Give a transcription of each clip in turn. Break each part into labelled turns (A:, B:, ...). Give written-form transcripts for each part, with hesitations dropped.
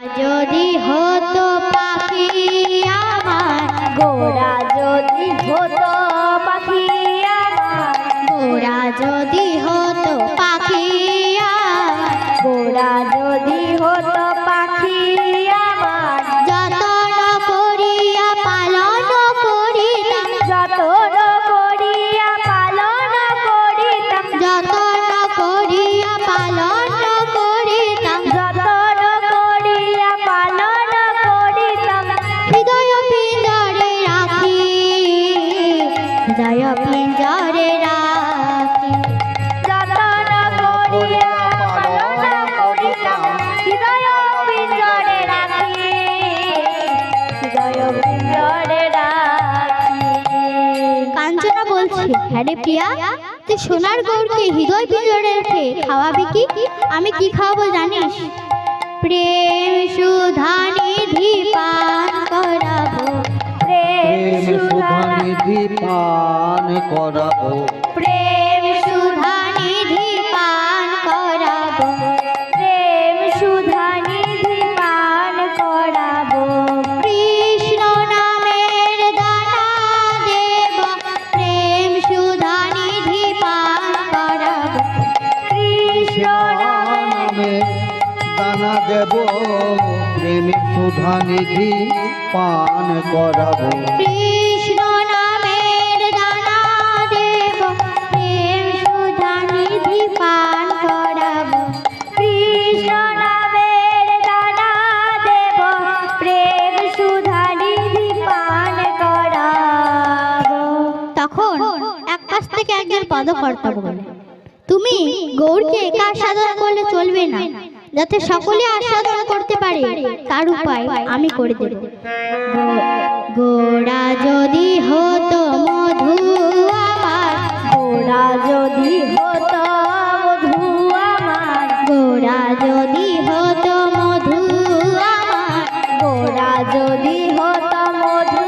A: যদি হতো পাখি আমার,
B: গোরা যদি হতো পাখি আমার,
A: গোরা যদি হতো পাখি আমার,
B: গোরা যদি হতো পাখি আমার,
A: যতন করিয়া পালন করিতাম,
B: যতন করিয়া পালন করিতাম,
A: যতন করিয়া পালন করিতাম,
B: যতন করিয়া পালন করিতাম,
A: হৃদয় পিঞ্জরে রাখি, হৃদয় পিঞ্জরে রাখি,
B: যতন করিয়া পালন করিতাম, হৃদয় পিঞ্জরে রাখি, হৃদয় পিঞ্জরে রাখি।
A: কাঞ্চনা বলছে, হ্যাঁ রে প্রিয়া, তুই সোনার গৌরকে হৃদয় পিঞ্জরে রেখে খাওয়াবি কি? আমি কি খাওয়াবো জানিস? প্রেম সুধা নিধি পান করাবো,
B: প্রেম
C: প্রেম
B: সুধা
C: সুধা নিধি পান করাবো,
A: প্রেম সুধা নিধি পান করাবো,
B: প্রেম সুধা নিধি পান করাবো,
A: কৃষ্ণ নামের দানা দেব, প্রেম সুধা নিধি পান করাবো,
B: কৃষ্ণ
C: নামে দানা দেব, প্রেম সুধা নিধি পান করাবো,
A: কৃষ্ণ নামের দানা দেব, প্রেম সুধা নিধি পান করাবো,
B: কৃষ্ণ নামের দানা দেব, প্রেম সুধা নিধি পান করাবো।
A: তখন এক পাশ থেকে একজন পদকর্তা বলে, তুমি গৌরকে একা সাধন করলে চলবে না, যাতে সকলে আস্বাদন করতে পারে তার উপায় আমি করে দেব। গোরা যদি হতো মধু আমার,
B: গোরা যদি হতো মধু আমার,
A: গোরা যদি হতো মধু আমার,
B: গোরা যদি হতো মধু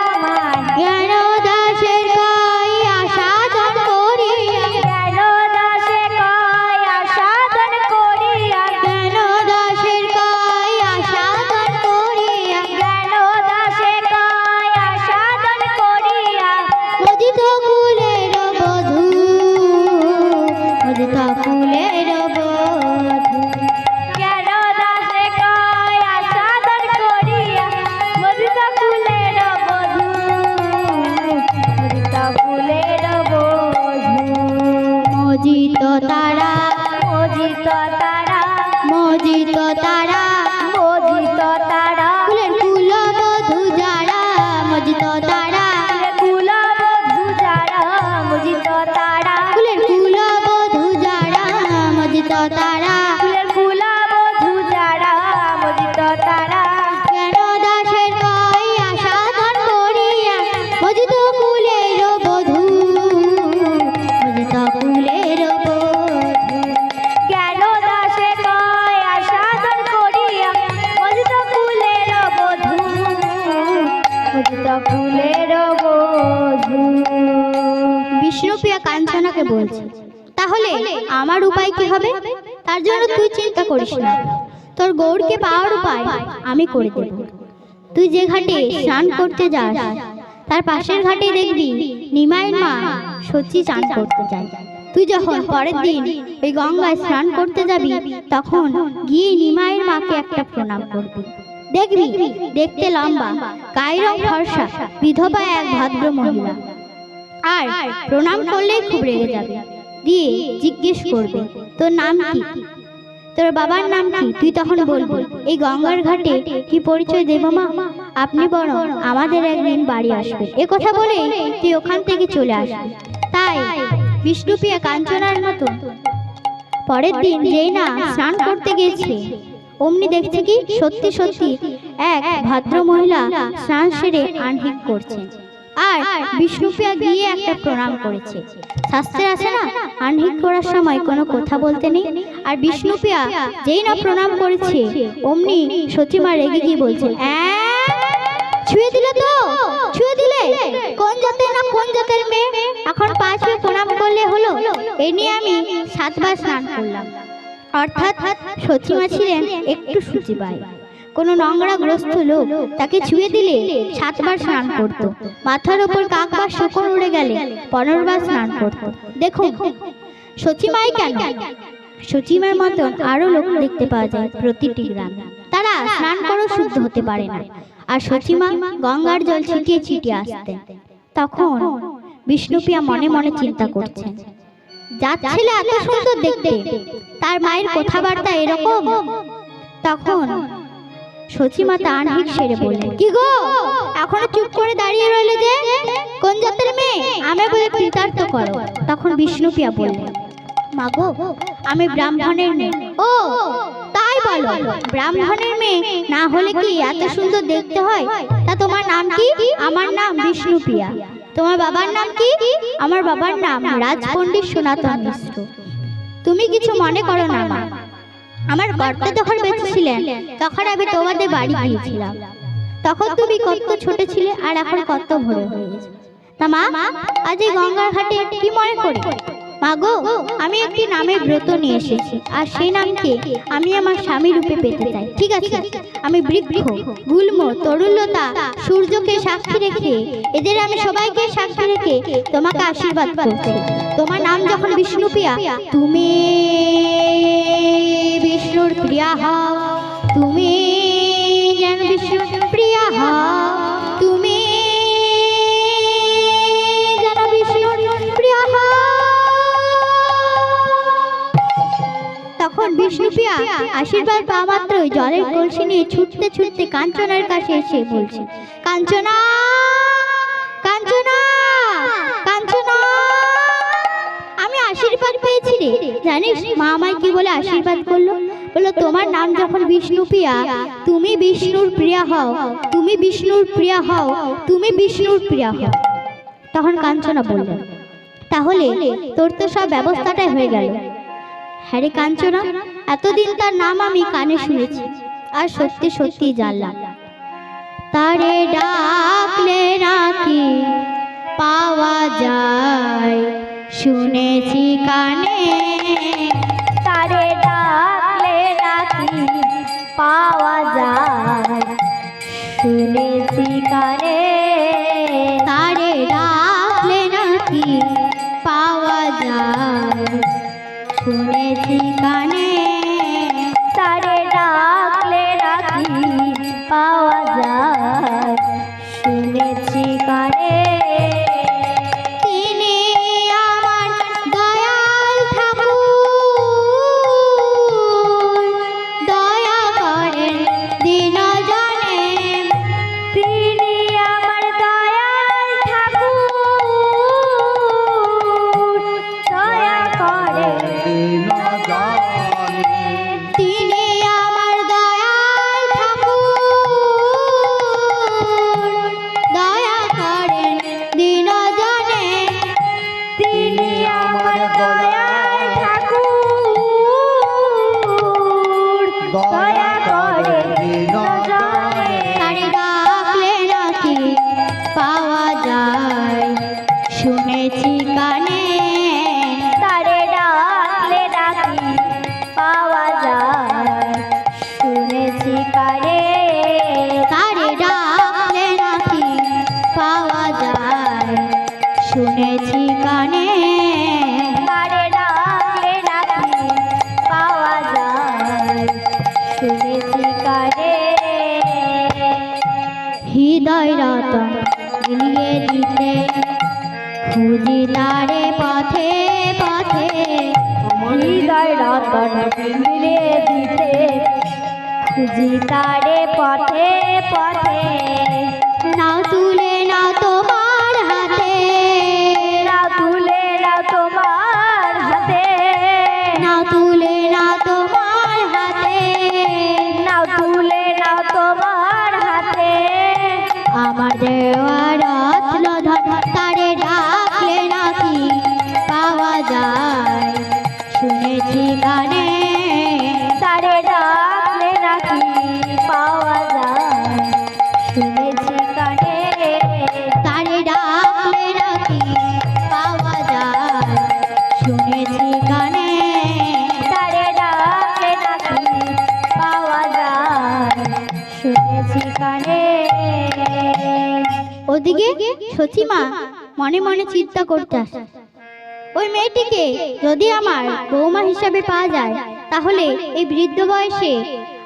B: আমার,
A: জ্ঞান দাসের কই আসাদন করিয়া,
B: জ্ঞান দাসে কয় আসাদন করিয়া,
A: জ্ঞান দাসের কই আসাদন করিয়া,
B: জ্ঞান দাসে কয় আসাদন করিয়া,
A: মদিত ফুলের বধূ, মদিত ফুলের বধূ,
B: জ্ঞান দাসে কয় আসাদন করিয়া, মদিত ফুলের বধূ, মদিত ফুলের বধূ,
A: মজিত তারা,
B: মজিত তারা,
A: মজিত তারা,
B: মজিত তারা,
A: ফুলের কুল বধূ যারা, মজিত তারা,
B: কুল বধূ যারা, মজিত তারা,
A: ফুলের কুল বধূ যারা, মজিত তারা,
B: ফুলের কুল বধূ যারা, মজিত তারা,
A: জ্ঞান দাসের কই আসাদন করিয়া, মজিত ফুলের বধূ, মজিত ফুলের বধূ,
B: জ্ঞান দাসে কয় আসাদন করিয়া, মজিত ফুলের বধূ, মজিত ফুলের বধূ।
A: বিষ্ণুপ্রিয়া কাঞ্চনাকে বলছে, তাহলে আমার উপায় কি হবে? তার জন্য তুই চিন্তা করিস না, তোর গৌরকে পাওয়ার উপায় আমি করে দেব। তুই যে ঘাটে স্নান করতে যাস, তার পাশের ঘাটে দেখবি নিমাইয়ের মা সত্যি চান করতে যায়। তুই যখন পরের দিন ওই গঙ্গায় স্নান করতে যাবি, তখন গিয়ে নিমাইয়ের মাকে একটা প্রণাম করবি। দেখবি দেখতে লম্বা, গায়ের রং ফর্সা, বিধবা এক ভদ্র মহিলা, আর প্রণাম করলেই খুব রেগে যাবে। দিয়ে জিজ্ঞেস করবে, তোর নাম কি, তোর বাবার নাম কি? তুই তখন বলবি, এই গঙ্গার ঘাটে কি পরিচয় দেব মা, আপনি বরং আমাদের একদিন বাড়ি আসবে। এ কথা বলেই তুই ওখান থেকে চলে আসবি। তাই বিষ্ণুপ্রিয়া কাঞ্চনার মতো পরের দিন যেই না স্নান করতে গেছে, অমনি দেখছে কি সত্যি সত্যি এক ভদ্র মহিলা স্নান সেরে আহ্নিক করছে, আর বিষ্ণুপ্রিয়া গিয়ে একটা প্রণাম করেছে। শাস্ত্রে আছে না, আহ্নিক করার সময় কোনো কথা বলতে নেই। আর বিষ্ণুপ্রিয়া যেই না প্রণাম করেছে, অমনি সচিমা রেগে গিয়ে বলছে, ছুঁয়ে দিলে তো, ছুঁয়ে দিলে, কোন জাতের না কোন জাতের মেয়ে, এখন 5 প্রণাম করলে হলো? এই নিয়ে আমি 7 বার স্নান করলাম। অর্থাৎ সচিমা ছিলেন একটু শুচিবাই। কোনো নোংরাগ্রস্ত লোক তাকে ছুঁয়ে দিলে 7 বার স্নান করত। মাথার ওপর কাক বা শকুন উড়ে গেলে 15 বার স্নান করত। দেখুন সচিমাই কেন, সচিমার মতন আরো লোক দেখতে পাওয়া যায় প্রতিটি গ্রামে। তারা স্নান করেও শুদ্ধ হতে পারে না, আর সচিমা গঙ্গার জল ছিটিয়ে ছিটিয়ে আসতেন। তখন বিষ্ণুপ্রিয়া মনে মনে চিন্তা করছেন, যার ছেলে এত সুন্দর দেখতে, তার মায়ের কথাবার্তা এরকম। তখন সচিমা তান্ত্রিক সেরে বললেন, কি গো এখনো চুপ করে দাঁড়িয়ে রইলে যে? কোন জাতের মেয়ে? আমি বলে কৃতার্থ করো। তখন বিষ্ণুপ্রিয়া বললেন, মা গো আমি ব্রাহ্মণের মেয়ে। ও তাই বলো, ব্রাহ্মণের মেয়ে না হলে কি এত সুন্দর দেখতে হয়? তা তোমার নাম কি? আমার নাম বিষ্ণুপ্রিয়া। তোমার বাবার নাম কি? আমার বাবার নাম রাজপণ্ডিত সনাতন মিশ্র। তুমি কিছু মনে করো না মা, আমার কর্তা যখন বেঁচে ছিলেন তখন আমি তোমাদের বাড়ি গিয়েছিলাম। তখন তুমি কত ছোট ছিলে, আর এখন কত বড় হয়ে গেছে। তা মা আজ এই গঙ্গার ঘাটে কি মনে করি? মা গো আমি একটি নামের ব্রত নিয়ে এসেছি, আর সেই নামকে আমি আমার স্বামী রূপে পেতে চাই। ঠিক আছে, আমি বৃক্ষ, গুল্ম, তরুলতা, সূর্যকে সাক্ষী রেখে, এদের আমি সবাইকে সাক্ষী রেখে তোমাকে আশীর্বাদ করছি। তোমার নাম যখন বিষ্ণুপ্রিয়া, তুমি বিষ্ণুর প্রিয়া হও, তুমি যেন বিষ্ণুর প্রিয়া হও, তুমি যেন বিষ্ণুর প্রিয়া হও। তখন বিষ্ণুপ্রিয়া আশীর্বাদ পাওয়া মাত্রই জলের কলসি নিয়ে ছুটতে ছুটতে কাঞ্চনার কাছে এসে বলছে, কাঞ্চনা, কাঞ্চনা, কাঞ্চনা, আমি আশীর্বাদ পেয়েছি রে। জানিস মা আমায় কি বলে আশীর্বাদ করলো? বললো তোমার নাম যখন বিষ্ণুপ্রিয়া, তুমি বিষ্ণুর প্রিয়া হও, তুমি বিষ্ণুর প্রিয়া হও, তুমি বিষ্ণুর প্রিয়া হও। তখন কাঞ্চনা বলল, তাহলে তোর তো সব ব্যবস্থাটাই হয়ে গেল। হ্যাঁ রে কাঞ্চনা, এতদিন তার নাম আমি কানে শুনেছি, আর সত্যি সত্যি জানলাম। তারে ডাকলে নাকি পাওয়া যায়, শুনেছি কানে।
B: তারে ডাকলে নাকি পাওয়া যায়, শুনেছি কানে।
A: তারে ডাকলে নাকি পাওয়া যায়, শুনেছি কানে।
B: তারে ডাকলে নাকি পাওয়া যায়, শুনেছি কানে।
A: তিনি আমার দয়াল ঠাকুর, দয়া করেন দিনজনে।
B: তিনি আমার দয়াল ঠাকুর, দয়া করে।
A: তিনি আমার দয়াল ঠাকুর, দয়া করেন দিনজনে।
B: তিনি আমার দয়াল ঠাকুর, দয়া করে দিনজনে।
A: তারে ডাকলে নাকি পাওয়া যায়, শুনেছি কানে।
B: তারে ডাকলে নাকি পাওয়া যায়, শুনেছি কানে।
A: তারে ডাকলে নাকি পাওয়া যায়, শুনেছি কানে।
B: তারে ডাকলে নাকি পাওয়া যায়, শুনেছি কানে।
A: হৃদয় রতন মিলিয়ে দিতে, খুঁজি তারে পথে পথে।
B: হৃদয় রতন মিলিয়ে দিতে, খুঁজি তারে পথে পথে।
A: নাও তুলে নাও তোমার হাতে,
B: নাও তুলে নাও তোমার হাতে,
A: নাও তুলে নাও তোমার হাতে।
B: নাও তুলে নাও তোমার হাতে।
A: আমার দেওয়া রত্ন ধন, তারে ডাকলে নাকি পাওয়া যায়, শুনেছি গানে।
B: তারে ডাকলে নাকি পাওয়া যায়, শুনেছি কানে।
A: তারে ডাকলে নাকি পাওয়া যায়, শুনেছি গানে।
B: তারে ডাক শুনেছি কানে।
A: ওদিকে সচিমা মনে মনে চিন্তা করতে আসে, ওই মেয়েটিকে যদি আমার বৌমা হিসাবে পাওয়া যায় তাহলে এই বৃদ্ধ বয়সে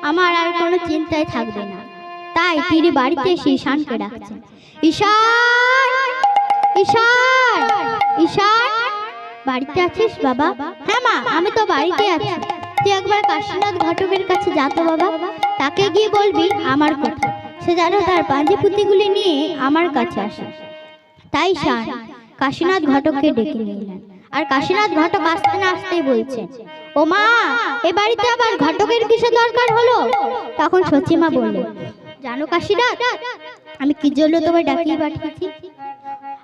A: আমার আর কোনো চিন্তায় থাকবে না। তাই তিনি বাড়িতে এসে ঈশানকে ডাকছেন, ঈশান, ঈশান, ঈশান, বাড়িতে আছিস বাবা? হ্যাঁ মা, আমি তো বাড়িতে আছি। তুই একবার কাশীনাথ ঘটকের কাছে যা তো বাবা, তাকে গিয়ে বলবি আমার কথা, সে যেন তার পাঞ্জি পুঁতিগুলি নিয়ে আমার কাছে আসে। তাই ঈশান কাশীনাথ ঘটককে ডেকে নিলেন, আর কাশীনাথ ঘটক আসতে না আসতেই বলছেন, ও মা, এ বাড়িতে আবার ঘটকের কিসের দরকার হলো? তখন সচিমা বলল, জানো কাশীনাথ, আমি কি জন্য তোমায় ডাকিয়ে পাঠিয়েছি?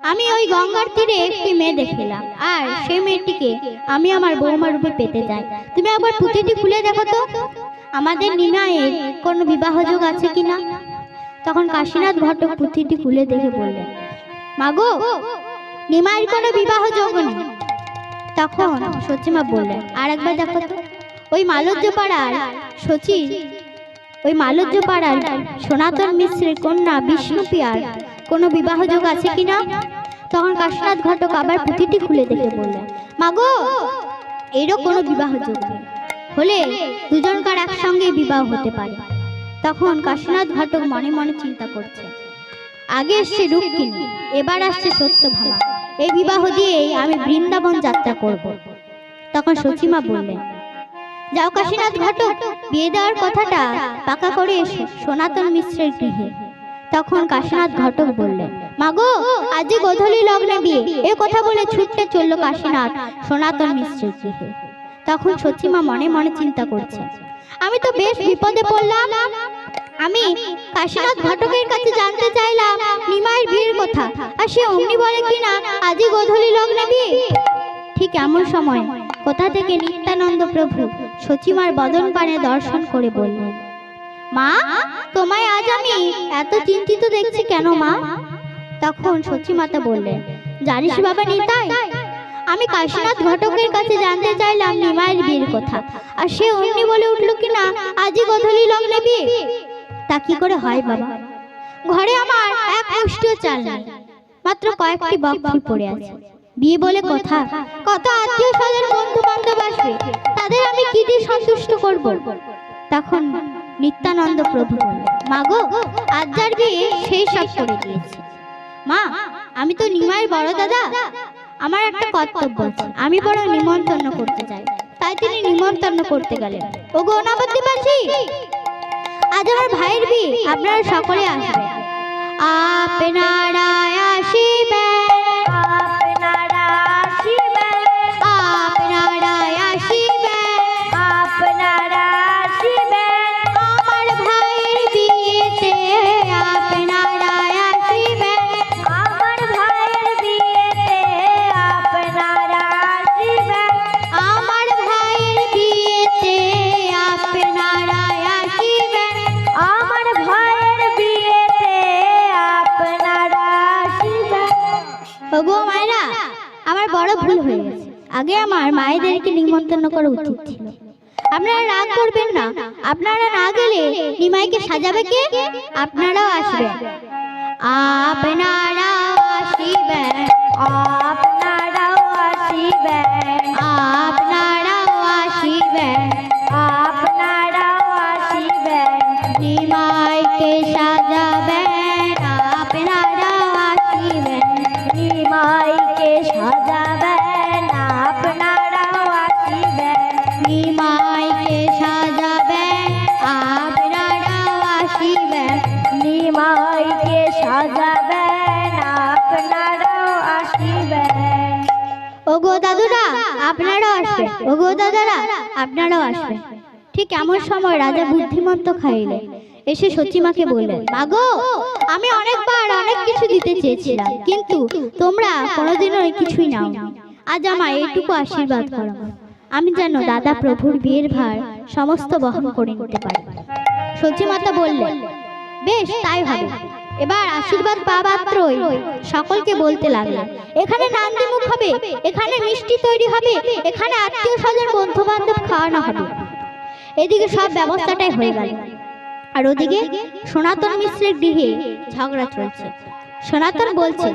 A: আমি ওই গঙ্গার তীরে একটি মেয়ে দেখলাম, আর সেই মেয়েটিকে আমি আমার বৌমা রূপে পেতে চাই। তুমি একবার পুঁথিটি খুলে দেখো তো, আমাদের নিমাইয়ের কোনো বিবাহযোগ আছে কিনা। তখন কাশীনাথ ঘটক পুঁথিটি খুলে দেখে বললেন, মাগো, নিমাইয়ের কোনো বিবাহযোগ নেই। তখন সচিমা বললেন, আর একবার দেখো তো, ওই মালজ্য পাড়ার সনাতন মিশ্রের কন্যা বিষ্ণুপ্রিয়ার কোনো বিবাহযোগ আছে কিনা। তখন কাশীনাথ ঘটক আবার পুঁথিটি খুলে দেখে বললেন, মাগো, এরও কোনো বিবাহযোগ নেই, হলে দুজনকার একসঙ্গে বিবাহ হতে পারে। তখন কাশীনাথ ঘটক মনে মনে চিন্তা করছে, আগে এসছে রুক্মিণী, এবার আসছে সত্যভামা, এই বিবাহ দিয়েই আমি বৃন্দাবন যাত্রা করব। তখন সচিমা বললেন, যাও কাশীনাথ ঘটক, বিয়ে দেওয়ার কথাটা পাকা করে এসো সনাতন মিশ্রের গৃহে। তখন কাশীনাথ ঘটক বললেন, মাগো, আজ গোধূলি লগ্নে বিয়ে, এ কথা বলে ছুটতে চলল কাশীনাথ সনাতন মিশ্রের গৃহে। তখন সচিমা মনে মনে চিন্তা করছে, আমি তো বেশ বিপদে পড়লাম। আমি কাশীনাথ ঘটকের কাছে জানতে চাইলাম নিমাইয়ের বিয়ের কথা, আর সে অমনি বলে কিনা আজই গোধূলি লগ্নে বিয়ে। ঠিক এমন সময় কোথা থেকে নিত্যানন্দ প্রভু সচিমার বদন পানে দর্শন করে বললেন, মা, তোমায় আজ আমি এত চিন্তিত দেখছি কেন মা? তখন সচিমাতা বললেন, জানিস বাবা নিতাই, আমি কাশীনাথ ঘটকের কাছে জানতে চাইলাম নিমাইয়ের বিয়ের কথা, আর সে অমনি বলে উঠল কিনা আজই গোধূলি লগ্নে বিয়ে। তা কি করে হয় বাবা? ঘরে আমার এক মুষ্টিও চাল নেই, মাত্র কয়েকটি বকফুল পড়ে আছে। বিয়ে বলে কথা, কত আত্মীয় স্বজন বন্ধু বান্ধব আসবে, তাদের আমি কি দিয়ে সন্তুষ্ট করব? তখন নিত্যানন্দ প্রভু বললেন, মাগো, আজ যার বিয়ে সেই সব করে দিয়েছে। মা, আমি তো নিমাইয়ের বড় দাদা, আমার একটা কর্তব্য আছে, আমি বড় নিমন্ত্রণ করতে চাই। তাই তিনি নিমন্ত্রণ করতে গেলেন, ওগো অনাবদ্যবাসী, আজ আমার ভাইয়ের বিয়ে, আপনারা সকলে আসবেন। আপনারা আসিবেন,
B: আপনারা আসিবেন,
A: আপনারা আসিবেন,
B: আপনারা আসিবেন,
A: আমার ভাইয়ের বিয়েতে আপনারা আসিবেন,
B: আমার ভাইয়ের বিয়েতে আপনারা আসিবেন,
A: আমার ভাইয়ের বিয়েতে আপনারা আসিবেন,
B: আমার ভাইয়ের বিয়েতে আপনারা আসিবেন।
A: ওগো মায়েরা, আমার বড় ভুল হয়ে গেছে, আগে আমার মায়েদেরকে নিমন্ত্রণ করা উচিত ছিল। আপনারা রাগ করবেন না, আপনারা না গেলে নিমাইকে সাজাবে কে? আপনারাও আসবেন, আপনারা আসিবেন,
B: আপনারাও আসিবেন,
A: আপনারাও আসিবেন,
B: আপনারাও আসিবেন,
A: নিমাইকে সাজাবেন, আপনারাও আসিবেন,
B: নিমাইকে সাজাবেন, আপনারাও আসিবেন,
A: নিমাইকে সাজাবেন, আপনারাও আসিবেন।
B: নিমাইকে সাজাবেন, আপনারাও আসিবেন।
A: ওগো দাদুরা, আপনারাও আসবেন, ওগো দাদারা, আপনারাও আসবেন। ঠিক এমন সময় রাজা বুদ্ধিমন্ত খাইলেন, এসে সচিমাকে বললেন, মাগো, আমি অনেকবার অনেক কিছু দিতে চেয়েছিলাম, কিন্তু তোমরা কোনোদিনও কিছুই নাও। আজ আমায় এইটুকু আশীর্বাদ করো, আমি যেন দাদা প্রভুর বিয়ের ভার সমস্ত বহন করে নিতে পারি। সচিমাতা বললেন, বেশ, তাই হবে। এবার আশীর্বাদ পাওয়া মাত্রই সকলকে বলতে লাগলেন, এখানে নান্দিমুখ হবে, এখানে মিষ্টি তৈরি হবে, এখানে আত্মীয় স্বজন বন্ধু বান্ধব খাওয়ানো হবে। এদিকে সব ব্যবস্থাটাই হয়ে গেল, আর ওদিকে সনাতন মিশ্রের গৃহে ঝগড়া চলছে। সনাতন বলছে,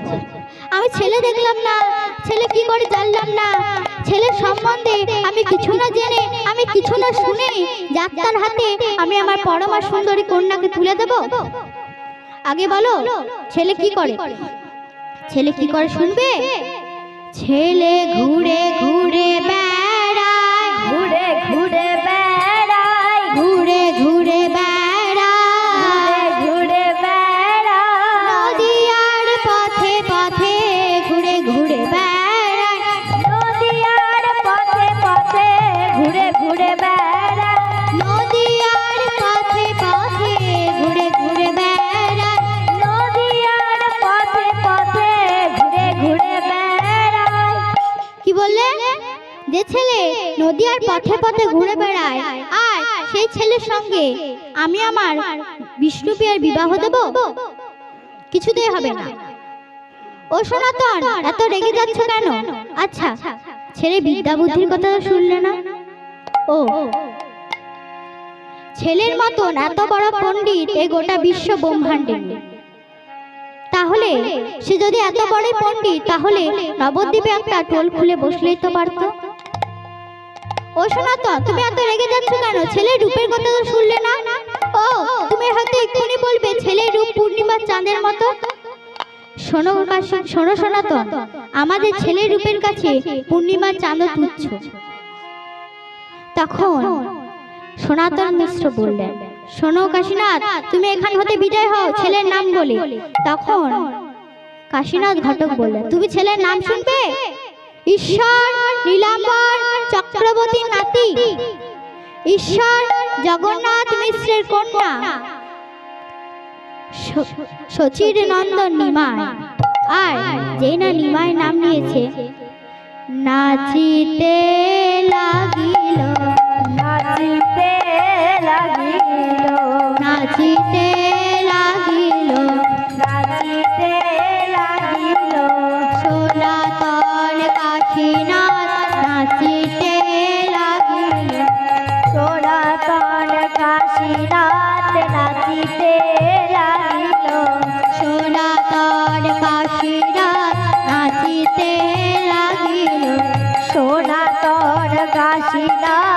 A: আমি ছেলে দেখলাম না, ছেলে কি করে জানলাম না, ছেলের সম্বন্ধে আমি কিছু না জেনে, আমি কিছু না শুনে যাত্রার হাতে আমি আমার পরমা সুন্দরী কন্যাকে তুলে দেব। আগে বলো ছেলে কি করে, ছেলে কি করে শুনবে? ছেলে ঘুরে ঘুরে বেড়ায়,
B: ঘুরে ঘুরে বেড়াই,
A: ঘুরে ঘুরে বেড়ায়,
B: ঘুরে বেড়াই,
A: নদিয়ার পথে পথে ঘুরে ঘুরে বেড়ায়,
B: নদিয়ার পথে পথে ঘুরে ঘুরে বেড়াই,
A: নদিয়ার পথে পথে ঘুরে ঘুরে বেড়ায়।
B: নদিয়ার পথে পথে ঘুরে ঘুরে বেড়াই।
A: কি বললে? যে ছেলে নদিয়ার পথে পথে ঘুরে বেড়ায় আর সেই ছেলের সঙ্গে আমি আমার বিষ্ণুপ্রিয়ার বিবাহ দেব? কিছুতেই হবে না। ও সনাতন, এত রেগে যাচ্ছ কেন? আচ্ছা, ছেলে বিদ্যা বুদ্ধির কথা তো শুনলে না? ও, ছেলের মতন এত বড় পণ্ডিত এই গোটা বিশ্ব ব্রহ্মাণ্ডে নেই। তাহলে সে যদি এত বড় পণ্ডিত, তাহলে নবদ্বীপে একটা টোল খুলে বসলেই তো পারতো। ও সনাতন, তুমি এত রেগে যাচ্ছ কেন? ছেলের রূপের কথা তো শুনলে না? ও, তুমি হয়তো এক্ষুনি বলবে ছেলের রূপ পূর্ণিমার চাঁদের মতো। শোনো শোনো সনাতন, আমাদের ছেলের রূপের কাছে পূর্ণিমার চাঁদ তুচ্ছ। তখন সনাতন মিশ্র বললেন, শোনো কাশীনাথ, তুমি এখান হতে বিদায় হও ছেলের নাম বলে। তখন কাশীনাথ ঘটক বললেন, তুমি ছেলের নাম শুনবে? ঈশ্বর নীলাম্বর চক্রবর্তীর নাতি, ঈশ্বর জগন্নাথ মিশ্রের কন্যা শচীর নন্দন নিমাই। আর যেই না নিমাই নাম নিয়েছে, নাচিতে লাগিল,
B: নাচিতে লাগিল,
A: নাচিতে লাগিল,
B: নাচিতে লাগিল,
A: সনাতন কাশীনাথ নাচিতে লাগিল,
B: সনাতন কাশীনাথ নাচিতে লাগিল,
A: সনাতন কাশীনাথ নাচিতে লাগিল,
B: সনাতন কাশীনাথ